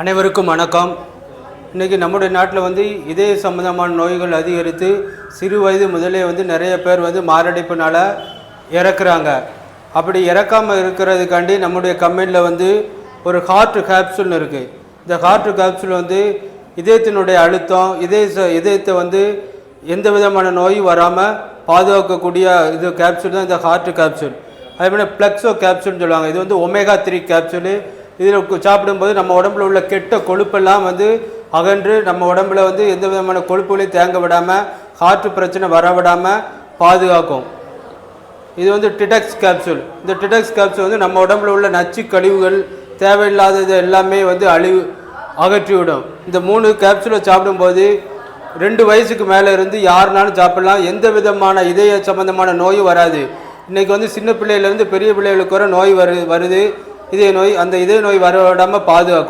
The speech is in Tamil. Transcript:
அனைவருக்கும் வணக்கம். இன்றைக்கி நம்முடைய நாட்டில் வந்து இதய சம்பந்தமான நோய்கள் அதிகரித்து சிறு வயது முதலே வந்து நிறைய பேர் வந்து மாரடைப்புனால் இறக்குறாங்க. அப்படி இறக்காமல் இருக்கிறதுக்காண்டி நம்முடைய கம்பெனியில் வந்து ஒரு ஹார்ட் கேப்சூல்னு இருக்குது. இந்த ஹார்ட் கேப்சூல் வந்து இதயத்தினுடைய அழுத்தம் இதயத்தை வந்து எந்த விதமான நோயும் வராமல் பாதுகாக்கக்கூடிய இது கேப்சூல் தான் இந்த ஹார்ட் கேப்சூல். அதே மாதிரி ப்ளக்ஸோ கேப்சூல்னு சொல்லுவாங்க. இது வந்து ஒமேகா 3 கேப்சூலு. இதில் சாப்பிடும்போது நம்ம உடம்புல உள்ள கெட்ட கொழுப்பெல்லாம் வந்து அகன்று நம்ம உடம்புல வந்து எந்த விதமான கொழுப்புகளையும் தேங்க விடாமல் ஹார்ட் பிரச்சனை வர விடாமல் பாதுகாக்கும். இது வந்து டிடெக்ஸ் கேப்சூல். இந்த டிடெக்ஸ் கேப்சூல் வந்து நம்ம உடம்புல உள்ள நச்சு கழிவுகள் தேவையில்லாதது எல்லாமே வந்து அகற்றிவிடும். இந்த 3 கேப்சூலை சாப்பிடும்போது 2 வயசுக்கு மேலே இருந்து யாருனாலும் சாப்பிடலாம். எந்த விதமான இதய சம்பந்தமான நோயும் வராது. இன்றைக்கி வந்து சின்ன பிள்ளையிலேருந்து பெரிய பிள்ளைகளுக்கு வர நோய் வருது இதய நோய். அந்த இதய நோய் வர விடாமல் பாதுகாக்கும்.